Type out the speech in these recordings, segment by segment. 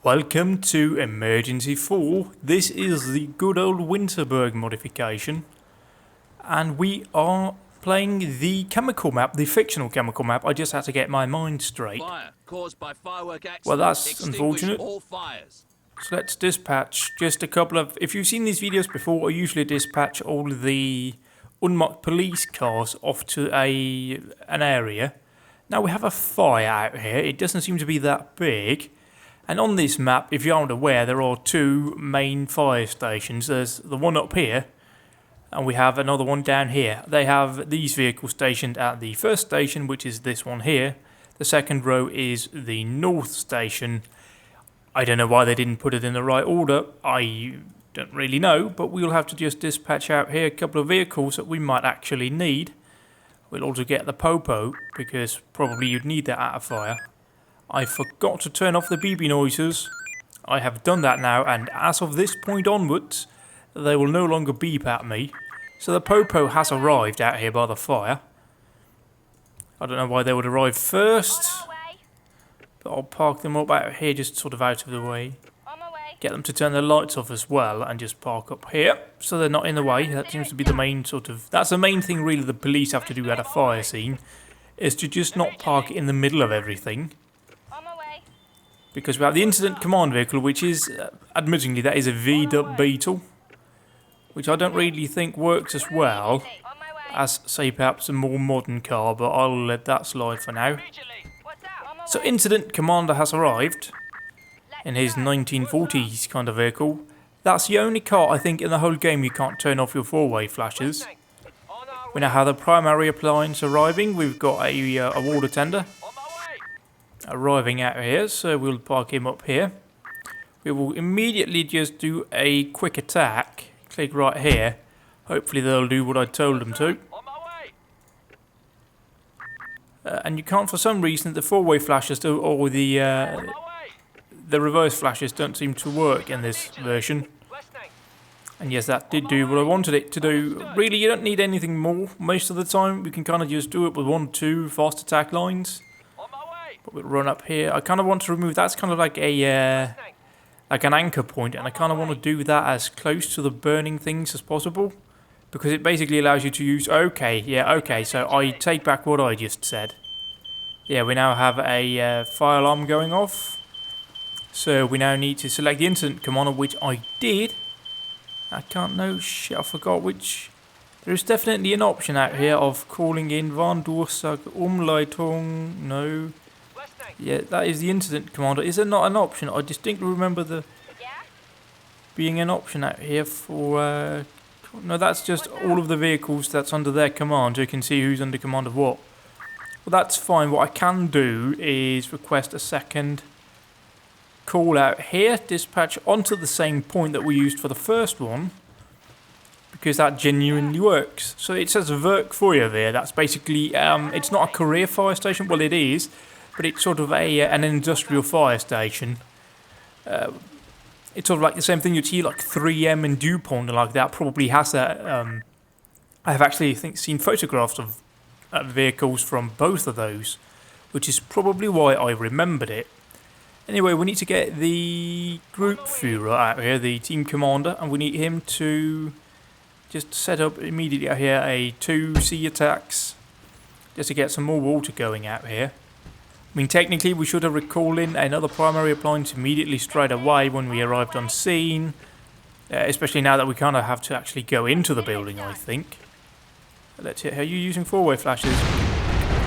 Welcome to Emergency 4. This is the good old Winterberg modification. And we are playing the chemical map, the fictional chemical map. I just had to get my mind straight. Fire caused by firework accident. Well, that's unfortunate. All fires. So let's dispatch just a couple of... If you've seen these videos before, I usually dispatch all of the unmarked police cars off to an area. Now we have a fire out here. It doesn't seem to be that big. And on this map, if you aren't aware, there are two main fire stations. There's the one up here, and we have another one down here. They have these vehicles stationed at the first station, which is this one here. The second row is the north station. I don't know why they didn't put it in the right order. I don't really know, but we'll have to just dispatch out here a couple of vehicles that we might actually need. We'll also get the popo, because probably you'd need that at a fire. I forgot to turn off the BB noises. I have done that now, and as of this point onwards, they will no longer beep at me. So the popo has arrived out here by the fire. I don't know why they would arrive first, but I'll park them up out here, just sort of out of the way. Get them to turn their lights off as well, and just park up here, so they're not in the way. That seems to be the main that's the main thing really the police have to do at a fire scene, is to just not park in the middle of everything. Because we have the incident command vehicle, which is, admittingly, that is a V-dub Beetle, which I don't really think works as well as, say, perhaps a more modern car, but I'll let that slide for now. So incident commander has arrived in his 1940s kind of vehicle. That's the only car, I think, in the whole game you can't turn off your four-way flashes. We now have the primary appliance arriving. We've got a water tender arriving out here, so we'll park him up here. We will immediately just do a quick attack. Click right here. Hopefully they'll do what I told them to. And you can't, for some reason, the four-way flashes do, or the reverse flashes don't seem to work in this version. And yes, that did do what I wanted it to do. Really, you don't need anything more. Most of the time, we can kind of just do it with 1 or 2 fast attack lines. But we'll run up here. I kind of want to remove, that's kind of like a like an anchor point, and I kind of want to do that as close to the burning things as possible, because it basically allows you to use, okay, so I take back what I just said. Yeah, we now have a fire alarm going off, so we now need to select the incident commander, which I did. I forgot which. There's definitely an option out here of calling in Warndurchsage Umleitung, no. Yeah, that is the incident commander. Is there not an option? I distinctly remember there being an option out here for... no, that's just all of the vehicles that's under their command. You can see who's under command of what. Well, that's fine. What I can do is request a second call out here. Dispatch onto the same point that we used for the first one, because that genuinely works. So it says Werkfeuer there. That's basically... it's not a career fire station. Well, it is. But it's sort of an industrial fire station. It's sort of like the same thing you'd see, like 3M and DuPont and like that probably has that. I have actually, seen photographs of vehicles from both of those, which is probably why I remembered it. Anyway, we need to get the group Führer out here, the team commander, and we need him to just set up immediately out here a 2 sea attacks, just to get some more water going out here. I mean, technically, we should have recalled in another primary appliance immediately straight away when we arrived on scene. Especially now that we kind of have to actually go into the building, I think. Let's hear, are you using four-way flashes?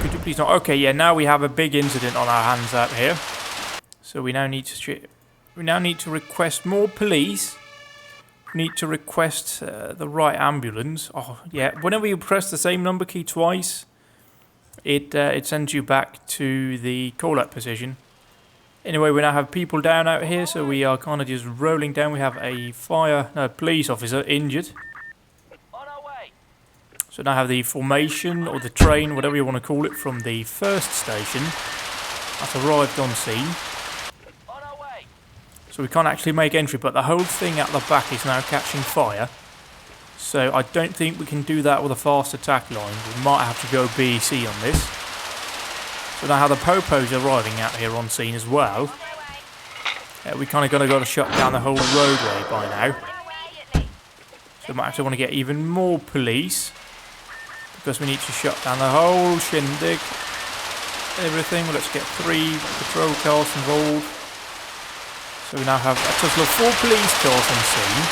Could you please not? Okay, yeah, now we have a big incident on our hands out here. So we now need to request more police. We need to request the right ambulance. Oh, yeah, whenever you press the same number key twice, it sends you back to the call-out position. Anyway, we now have people down out here, so we are kind of just rolling down. We have a police officer injured. So now have the formation, or the train, whatever you want to call it, from the first station that's arrived on scene. So we can't actually make entry, but the whole thing at the back is now catching fire. So I don't think we can do that with a fast attack line. We might have to go BC on this. So now how the Popo's arriving out here on scene as well. We kind of got to shut down the whole roadway by now. So we might actually want to get even more police. Because we need to shut down the whole shindig. Everything. Well, let's get 3 patrol cars involved. So we now have a total of 4 police cars on scene.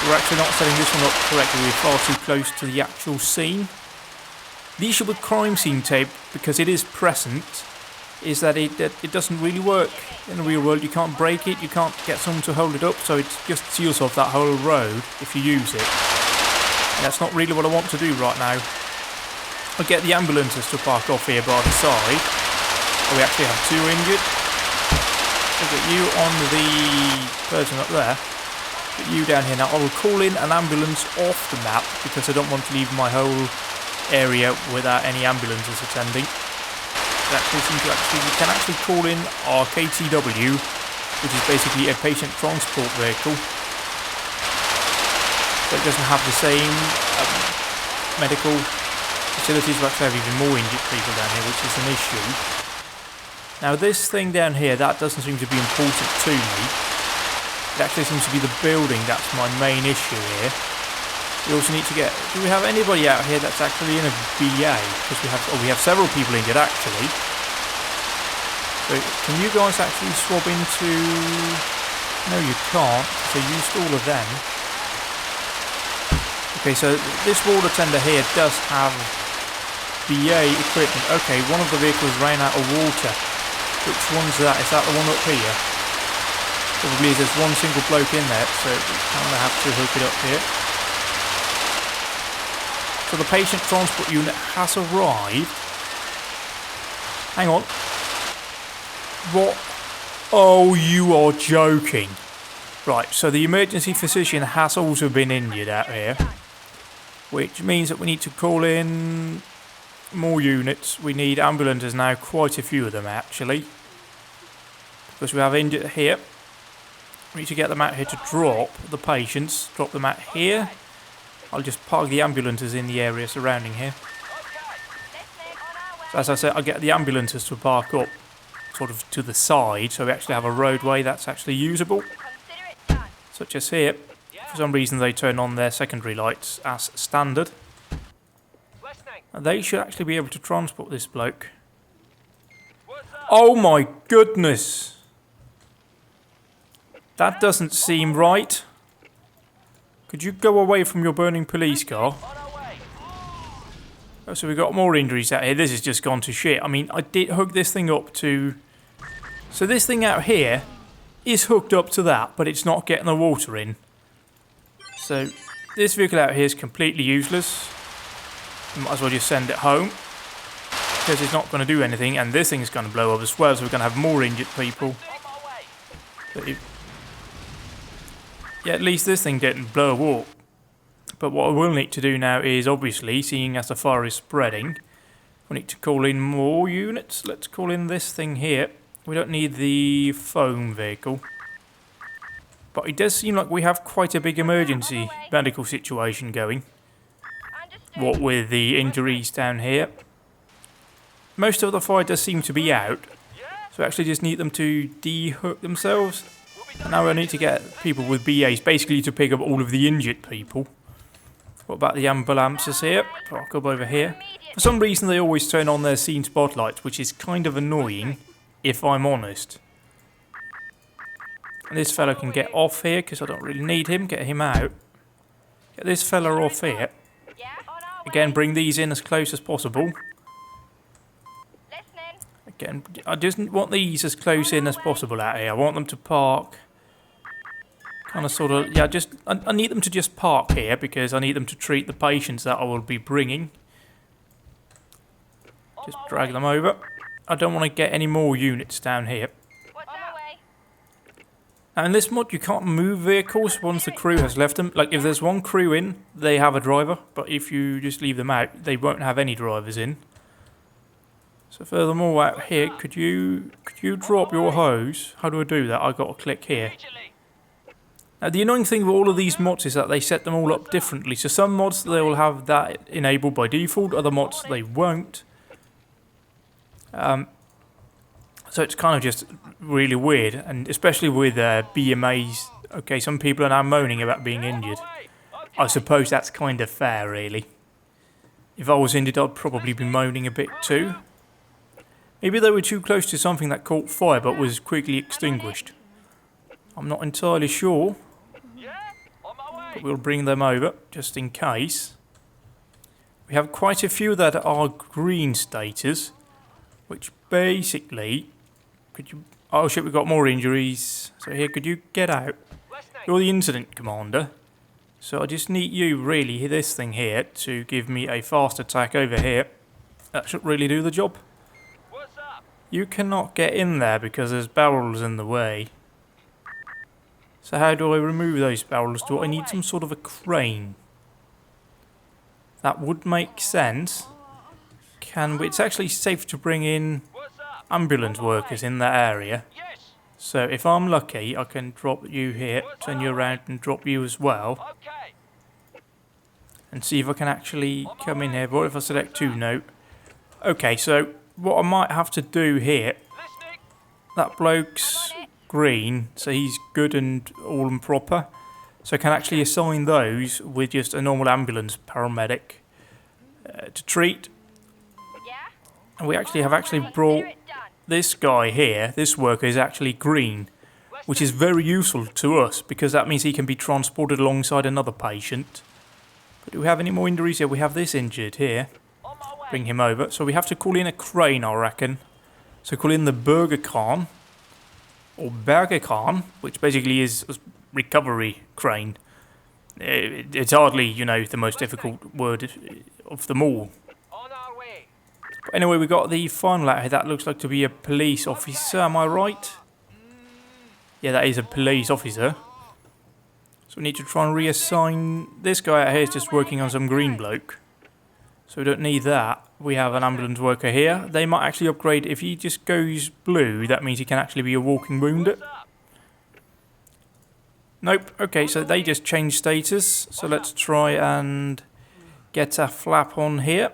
We're actually not setting this one up correctly. We're far too close to the actual scene. The issue with crime scene tape, because it is present, is that it doesn't really work in the real world. You can't break it, you can't get someone to hold it up, so it just seals off that whole road if you use it. And that's not really what I want to do right now. I'll get the ambulances to park off here by the side. Oh, we actually have 2 injured. I'll get you on the person up there. Get you down here. Now I will call in an ambulance off the map because I don't want to leave my whole area without any ambulances attending. We can actually call in our KTW, which is basically a patient transport vehicle. So it doesn't have the same medical facilities. We actually have even more injured people down here, which is an issue. Now this thing down here, that doesn't seem to be important to me. It actually seems to be the building that's my main issue here. We also need to get... Do we have anybody out here that's actually in a BA? Because we have several people injured actually. So can you guys actually swap into... No, you can't. So you used all of them. Okay, so this ward attender here does have BA equipment. Okay, one of the vehicles ran out of water. Which one's that? Is that the one up here? Probably there's one single bloke in there, so we kind of have to hook it up here. So the patient transport unit has arrived. Hang on. What? Oh, you are joking. Right, so the emergency physician has also been injured out here. Which means that we need to call in more units. We need ambulances now, quite a few of them actually. Because we have injured here. We need to get them out here to drop the patients. Drop them out here. I'll just park the ambulances in the area surrounding here. So as I said, I'll get the ambulances to park up sort of to the side. So we actually have a roadway that's actually usable. Such as here. For some reason they turn on their secondary lights as standard. And they should actually be able to transport this bloke. Oh my goodness! That doesn't seem right. Could you go away from your burning police car? Oh, so we've got more injuries out here. This has just gone to shit. I mean, I did hook this thing up to... So this thing out here is hooked up to that, but it's not getting the water in. So this vehicle out here is completely useless. We might as well just send it home. Because it's not going to do anything, and this thing's going to blow up as well, so we're going to have more injured people. But yeah, at least this thing didn't blow up. But what I will need to do now is, obviously, seeing as the fire is spreading, we need to call in more units. Let's call in this thing here. We don't need the foam vehicle. But it does seem like we have quite a big emergency medical situation going. What with the injuries down here. Most of the fire does seem to be out. So I actually just need them to de-hook themselves. And now I need to get people with BAs basically to pick up all of the injured people. What about the ambulances here? Park up over here. For some reason they always turn on their scene spotlights, which is kind of annoying, if I'm honest. And this fella can get off here, because I don't really need him. Get him out. Get this fella off here. Again, bring these in as close as possible. Again, I just want these as close in as possible out here. I want them to park... Kind of sort of... Yeah, just... I need them to just park here, because I need them to treat the patients that I will be bringing. Just drag them over. I don't want to get any more units down here. Now in this mod you can't move vehicles once the crew has left them. Like if there's one crew in, they have a driver. But if you just leave them out, they won't have any drivers in. So furthermore out here, could you drop your hose? How do I do that? I've got to click here. Now the annoying thing with all of these mods is that they set them all up differently. So some mods they will have that enabled by default, other mods they won't. So So it's kind of just really weird, and especially with BMAs. Okay, some people are now moaning about being injured. I suppose that's kind of fair, really. If I was injured, I'd probably be moaning a bit too. Maybe they were too close to something that caught fire but was quickly extinguished. I'm not entirely sure. But we'll bring them over, just in case. We have quite a few that are green status, which basically... Could you... Oh shit, we've got more injuries. So here, could you get out? You're the incident commander. So I just need you, really, this thing here, to give me a fast attack over here. That should really do the job. You cannot get in there because there's barrels in the way. So how do I remove those barrels? Do I need some sort of a crane? That would make sense. Can we? It's actually safe to bring in ambulance workers in that area. So if I'm lucky, I can drop you here, turn you around and drop you as well. And see if I can actually come in here. What if I select 2? No. Okay, so what I might have to do here... That bloke's green, so he's good and all and proper. So I can actually assign those with just a normal ambulance paramedic to treat. And we actually have brought this guy here, this worker is actually green, which is very useful to us because that means he can be transported alongside another patient. But do we have any more injuries? Yeah, we have this injured here. Bring him over. So we have to call in a crane, I reckon. So call in the Burger Khan. Or Burger Khan, which basically is a recovery crane. It's hardly, you know, the most difficult word of them all. But anyway, we got the final out here. That looks like to be a police officer, am I right? Yeah, that is a police officer. So we need to try and reassign... This guy out here is just working on some green bloke. So we don't need that. We have an ambulance worker here. They might actually upgrade. If he just goes blue, that means he can actually be a walking wounded. Nope. Okay, so they just changed status. So let's try and get a flap on here.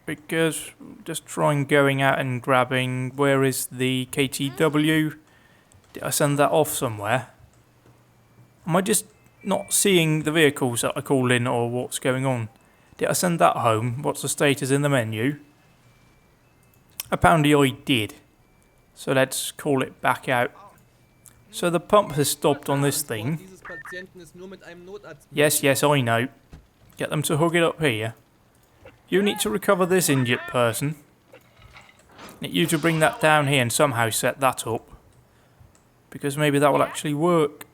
Because just trying going out and grabbing... Where is the KTW? Did I send that off somewhere? Am I just not seeing the vehicles that I call in or what's going on? Did I send that home? What's the status in the menu? Apparently I did. So let's call it back out. So the pump has stopped on this thing. Yes, I know. Get them to hook it up here. You need to recover this injured person. Need you to bring that down here and somehow set that up. Because maybe that will actually work.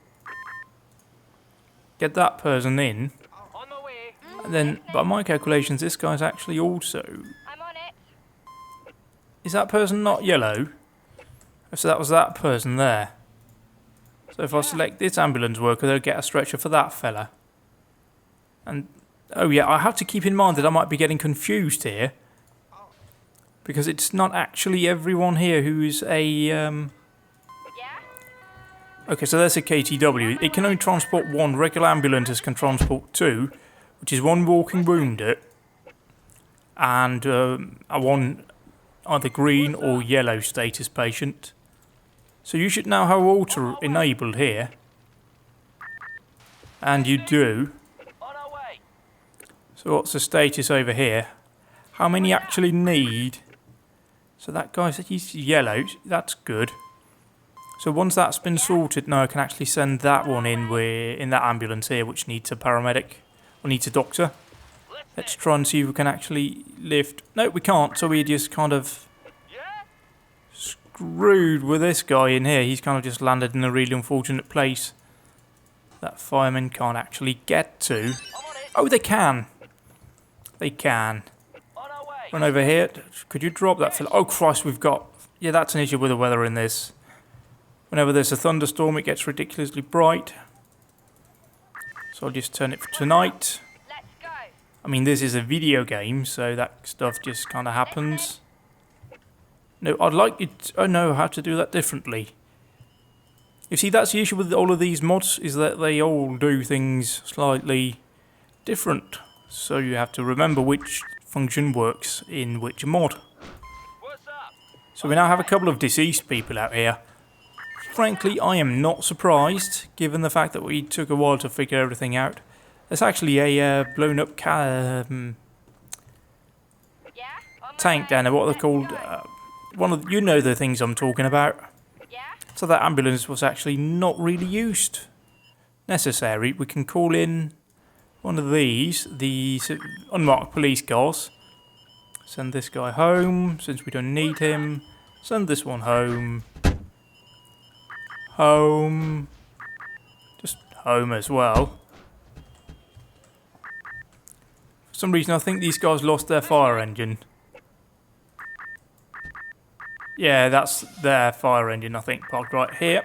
Get that person in. And then, by my calculations, this guy's actually also... Is that person not yellow? So that was that person there. So if I select this ambulance worker, they'll get a stretcher for that fella. And, oh yeah, I have to keep in mind that I might be getting confused here. Because it's not actually everyone here who's a... Okay, so there's a KTW. It can only transport 1. Regular ambulances can transport 2. Which is 1 walking wounded and a 1 either green or yellow status patient. So you should now have auto enabled here. And you do. So what's the status over here? How many actually need? So that guy said he's yellow. That's good. So once that's been sorted, now I can actually send that one in that ambulance here, which needs a paramedic. Or needs a doctor. Let's try and see if we can actually lift. No, we can't. So we're just kind of screwed with this guy in here. He's kind of just landed in a really unfortunate place that firemen can't actually get to. Oh, they can. They can. Run over here. Could you drop that? Oh, Christ, we've got... Yeah, that's an issue with the weather in this. Whenever there's a thunderstorm, it gets ridiculously bright. So I'll just turn it for tonight. I mean, this is a video game, so that stuff just kind of happens. No, I'd like you to know how to do that differently. You see, that's the issue with all of these mods, is that they all do things slightly different. So you have to remember which function works in which mod. So we now have a couple of deceased people out here. Frankly, I am not surprised, given the fact that we took a while to figure everything out. There's actually a blown up tank down there, what they're called. You know the things I'm talking about. So that ambulance was actually not really necessary. We can call in one of these, the unmarked police cars. Send this guy home, since we don't need him. Send this one home. Home. Just home as well. For some reason I think these guys lost their fire engine. Yeah, that's their fire engine, I think, parked right here.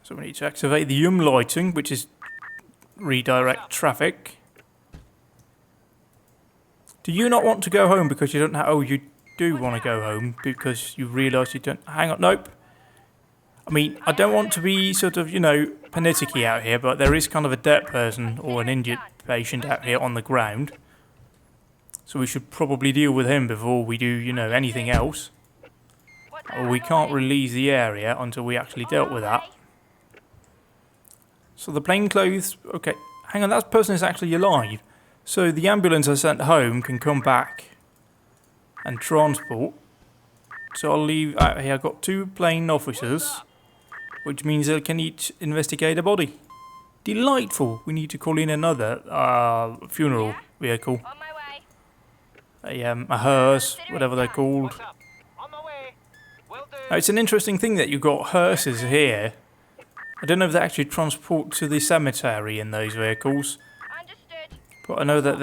So we need to activate the lighting, which is redirect traffic. Do you not want to go home because you don't have... Oh, you do want to go home because you realise you don't... Hang on, nope. I mean, I don't want to be sort of, you know, paniticky out here, but there is kind of a dead person or an injured patient out here on the ground. So we should probably deal with him before we do, you know, anything else. Or we can't release the area until we actually dealt with that. So the plainclothes... Okay, hang on, that person is actually alive. So the ambulance I sent home can come back and transport. So I'll leave out here. I've got 2 plain officers, which means they can each investigate a body. Delightful. We need to call in another funeral vehicle. A hearse, whatever they're called. Now, it's an interesting thing that you've got hearses here. I don't know if they actually transport to the cemetery in those vehicles. But I know that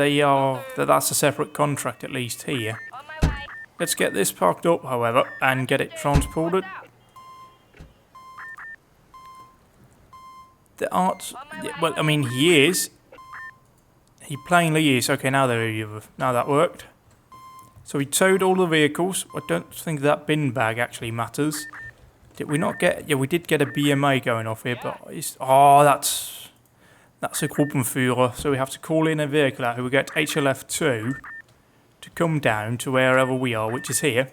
that's a separate contract, at least here. Let's get this parked up, however, and get it transported. Well, I mean, he is. He plainly is. Okay, now that worked. So we towed all the vehicles. I don't think that bin bag actually matters. Did we not get... Yeah, we did get a BMA going off here, but it's... Oh, that's a Gruppenführer. So we have to call in a vehicle out here. We get HLF2 to come down to wherever we are, which is here,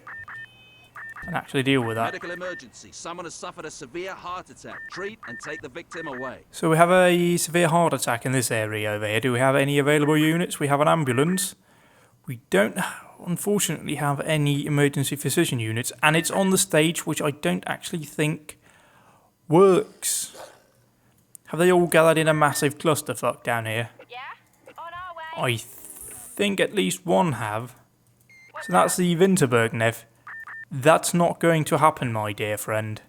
and actually deal with that. Medical emergency. Someone has suffered a severe heart attack. Treat and take the victim away. So we have a severe heart attack in this area over here. Do we have any available units? We have an ambulance. We don't, unfortunately, have any emergency physician units, and it's on the stage, which I don't actually think works. Have they all gathered in a massive clusterfuck down here? Yeah, on our way. I think at least one have. So that's the Winterberg Nev. That's not going to happen, my dear friend.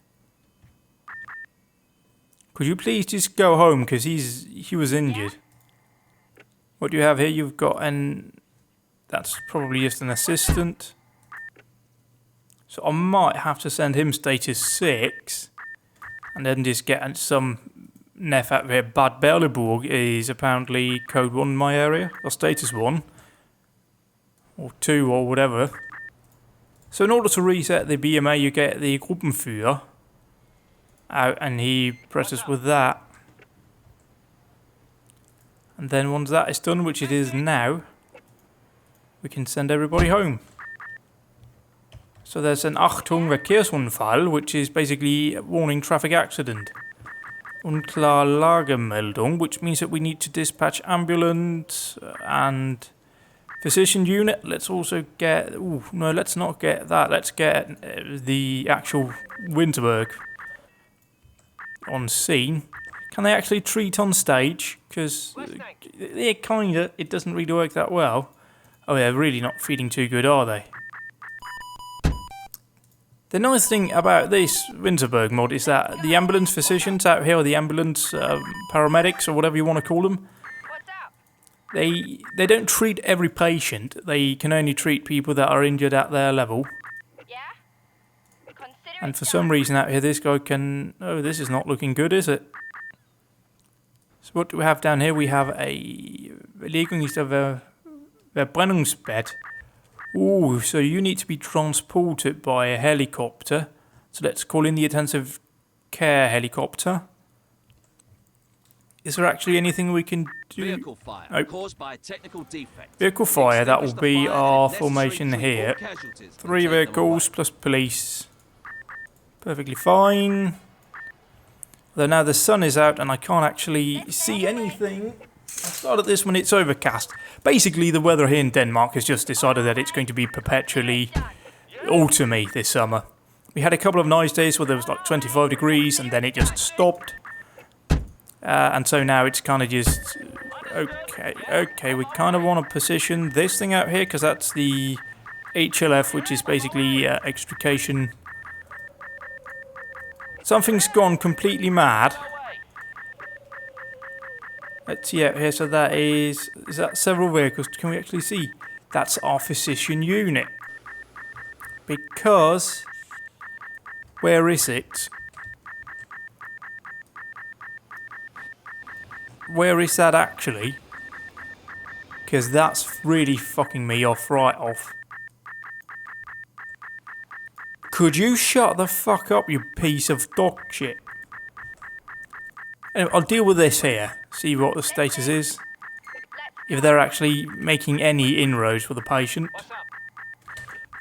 Could you please just go home, because he was injured. What do you have here? You've got that's probably just an assistant. So I might have to send him status 6. And then just get some Neff out here. Bad Berleburg is apparently code 1 in my area. Or status 1. Or 2 or whatever. So in order to reset the BMA, you get the Gruppenführer out, and he presses with that. And then once that is done, which it is now, we can send everybody home. So there's an Achtung Verkehrsunfall, which is basically a warning traffic accident. Unklar Lagemeldung, which means that we need to dispatch ambulance and physician unit. Let's also get... Ooh, no, let's not get that. Let's get the actual Winterberg on scene. Can they actually treat on stage? Because it doesn't really work that well. Oh, they're really not feeling too good, are they? The nice thing about this Winterberg mod is that the ambulance physicians out here, or the ambulance paramedics, or whatever you want to call them, they don't treat every patient. They can only treat people that are injured at their level. And for some reason out here, this guy can... Oh, this is not looking good, is it? So what do we have down here? We have a Verbrennungsbett. Ooh, so you need to be transported by a helicopter. So let's call in the intensive care helicopter. Is there actually anything we can do? Vehicle fire Oh. caused by a technical defect. Vehicle fire, that will Extinguish the be fire our and if necessary, formation treat here. all casualties and 3 take them vehicles away. plus police. Perfectly fine. Though now the sun is out and I can't actually see anything. I started this when it's overcast. Basically, the weather here in Denmark has just decided that it's going to be perpetually autumny this summer. We had a couple of nice days where there was like 25 degrees and then it just stopped. And so now it's kind of just... Okay, we kind of want to position this thing out here because that's the HLF, which is basically extrication. Something's gone completely mad. Let's see out here, so that is that several vehicles? Can we actually see? That's our physician unit. Because, where is it? Where is that actually? Because that's really fucking me off right off. Could you shut the fuck up, you piece of dog shit? Anyway, I'll deal with this here. See what the status is. If they're actually making any inroads with the patient.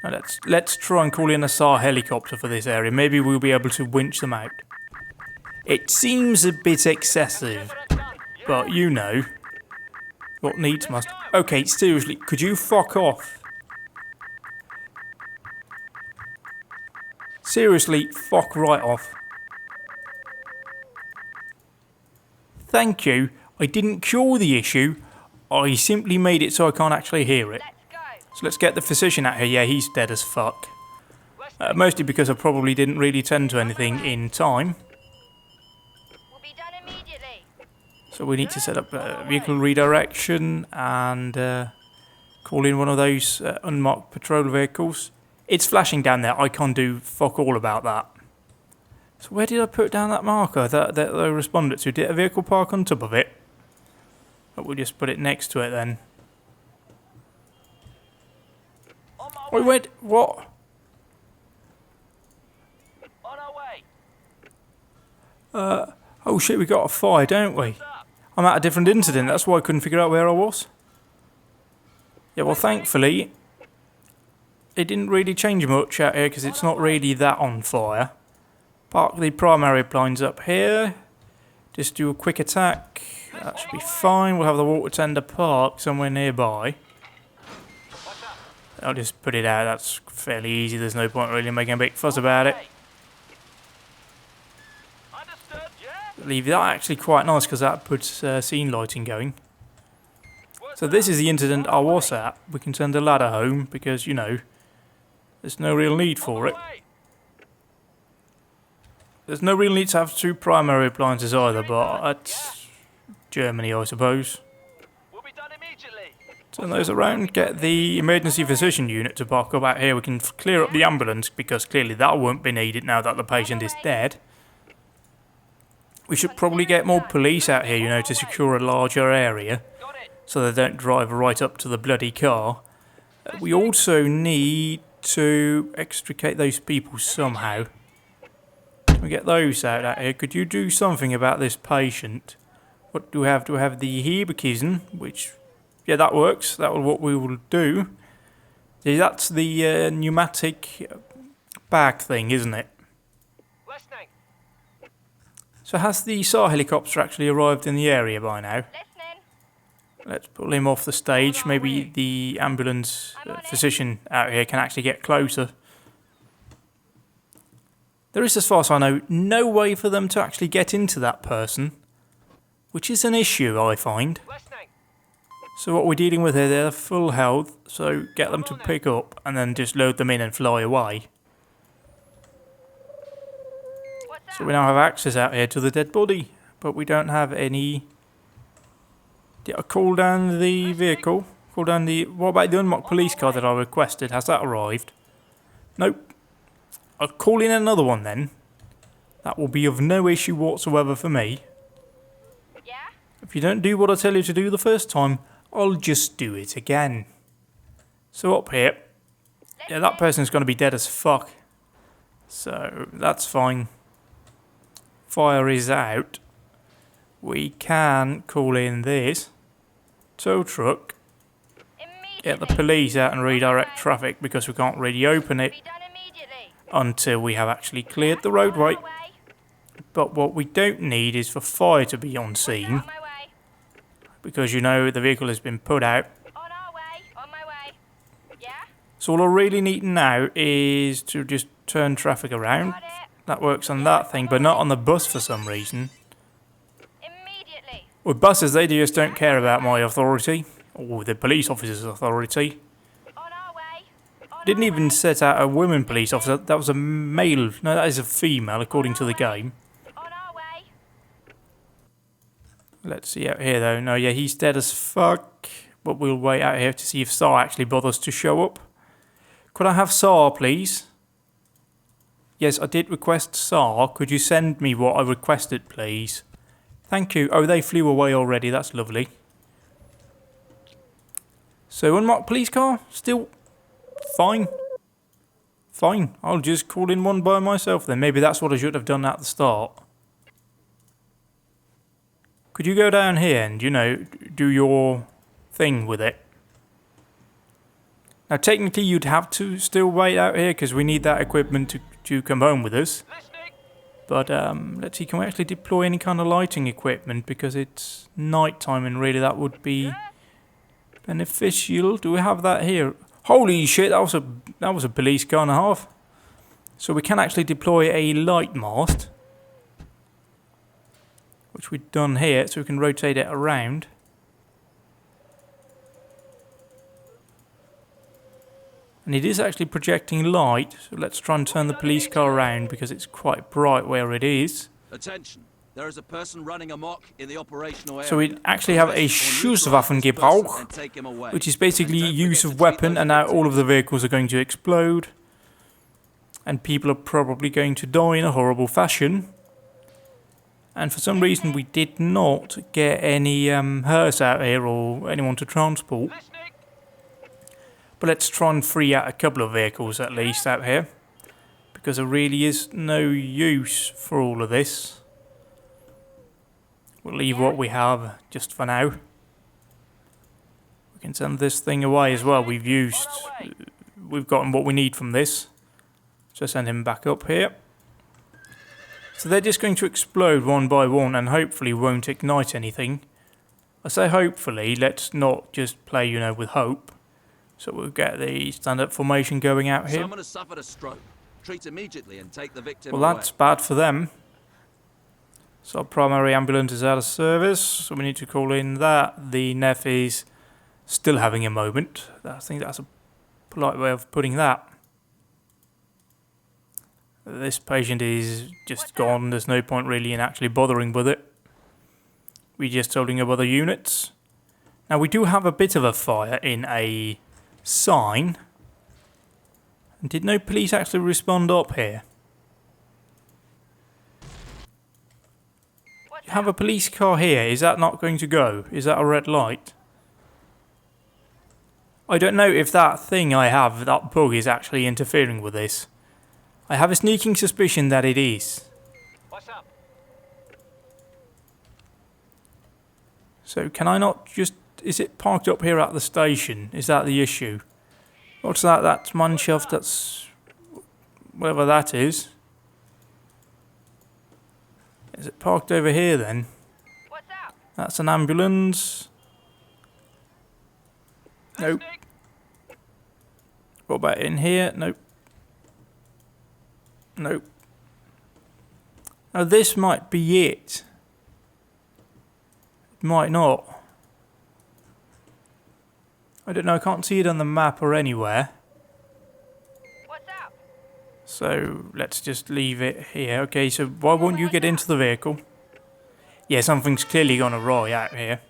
Now let's try and call in a SAR helicopter for this area. Maybe we'll be able to winch them out. It seems a bit excessive, but you know what needs must. Okay, seriously, could you fuck off? Seriously, fuck right off. Thank you. I didn't cure the issue. I simply made it so I can't actually hear it. So let's get the physician out here. Yeah, he's dead as fuck. Mostly because I probably didn't really tend to anything in time. Will be done immediately. So we need to set up vehicle redirection and call in one of those unmarked patrol vehicles. It's flashing down there. I can't do fuck all about that. So where did I put down that marker that I responded to? Did a vehicle park on top of it? But we'll just put it next to it then. Wait, wait, what? On our way. Oh shit, we got a fire, don't we? I'm at a different incident, that's why I couldn't figure out where I was. Yeah, well thankfully, it didn't really change much out here because it's not really that on fire. Park the primary blinds up here. Just do a quick attack. That should be fine. We'll have the water tender parked somewhere nearby. I'll just put it out. That's fairly easy. There's no point really making a big fuss about it. Leave that actually quite nice because that puts scene lighting going. So this is the incident I was at. We can send the ladder home because, you know, there's no real need for it. There's no real need to have 2 primary appliances either, but that's Germany, I suppose. Turn those around, get the emergency physician unit to park up out here. We can clear up the ambulance because clearly that won't be needed now that the patient is dead. We should probably get more police out here, you know, to secure a larger area so they don't drive right up to the bloody car. We also need to extricate those people somehow. Can we get those out here? Could you do something about this patient? What do we have? Do we have the Heberkissen, which... Yeah, that works. That's what we will do. See, that's the pneumatic bag thing, isn't it? Listening. So has the SAR helicopter actually arrived in the area by now? Listening. Let's pull him off the stage. Maybe the ambulance physician out here can actually get closer. There is, as far as I know, no way for them to actually get into that person, which is an issue, I find. Listening. So what we're dealing with here, they're full health, so get them to pick up and then just load them in and fly away. So we now have access out here to the dead body, but we don't have any... Did I call down the vehicle? Call down the... What about the unmarked police car that I requested? Has that arrived? Nope. I'll call in another one then. That will be of no issue whatsoever for me. Yeah? If you don't do what I tell you to do the first time, I'll just do it again. So up here, yeah, that person's going to be dead as fuck. So that's fine. Fire is out. we can call in this tow truck, get the Immediately. police out and redirect traffic because we can't really open it Be done immediately. until we have actually cleared the roadway. On our way. But what we don't need is for fire to be on Watch scene out, on my way. because you know the vehicle has been put out. On our way. On my way. Yeah? So all I really need now is to just turn traffic around. Got it. That works on that thing, but not on the bus for some reason. Immediately. With buses, they just don't care about my authority, or the police officer's authority. On our way. On Didn't our even way. set out a women police officer, that was a male, no that is a female according to the game. On our way. Let's see out here though, no yeah he's dead as fuck, but we'll wait out here to see if SAR actually bothers to show up. Could I have SAR please? Yes, I did request SAR, could you send me what I requested please? Thank you. Oh, they flew away already, that's lovely. So unmarked police car, still fine. Fine, I'll just call in one by myself then. Maybe that's what I should have done at the start. Could you go down here and, you know, do your thing with it? Now technically you'd have to still wait out here because we need that equipment to come home with us. But let's see, can we actually deploy any kind of lighting equipment because it's night time and really that would be beneficial. Do we have that here? Holy shit, that was a police car and a half. So we can actually deploy a light mast, which we've done here, so we can rotate it around. And it is actually projecting light, so let's try and turn the police car around because it's quite bright where it is. Attention. There is a person running amok in the operational area. So we actually have a Schusswaffengebrauch, which is basically use of weapon, and now all of the vehicles are going to explode. And people are probably going to die in a horrible fashion. And for some reason we did not get any hearse out here or anyone to transport. But let's try and free out a couple of vehicles at least out here, because there really is no use for all of this. We'll leave what we have just for now. We can send this thing away as well. We've gotten what we need from this. So send him back up here. So they're just going to explode one by one and hopefully won't ignite anything. I say hopefully, let's not just play, you know, with hope. So we'll get the stand-up formation going out here. Someone has suffered a stroke. Treat immediately and take the victim Well, that's bad for them. So our primary ambulance is out of service, so we need to call in that. The NEF is still having a moment. I think that's a polite way of putting that. This patient is just gone. There's no point really in actually bothering with it. We're just holding up other units. Now we do have a bit of a fire in a sign. And did no police actually respond up here? You have a police car here. Is that not going to go? Is that a red light? I don't know if that thing I have, that bug, is actually interfering with this. I have a sneaking suspicion that it is. What's up? So can I not just... Is it parked up here at the station? Is that the issue? What's that? That's Mannschaft, that's... whatever that is. Is it parked over here then? What's up? That's an ambulance. Nope. What about in here? Nope. Nope. Now this might be it. It might not. I don't know, I can't see it on the map or anywhere. What's up? So let's just leave it here. Okay, so why won't you get into the vehicle? Yeah, something's clearly gone awry out here.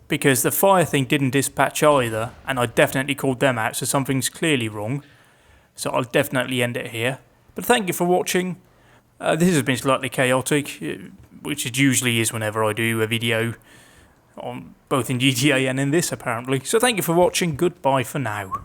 Because the fire thing didn't dispatch either, and I definitely called them out, so something's clearly wrong. So I'll definitely end it here. But thank you for watching. This has been slightly chaotic, which it usually is whenever I do a video, on both in GTA and in this apparently. So thank you for watching, goodbye for now.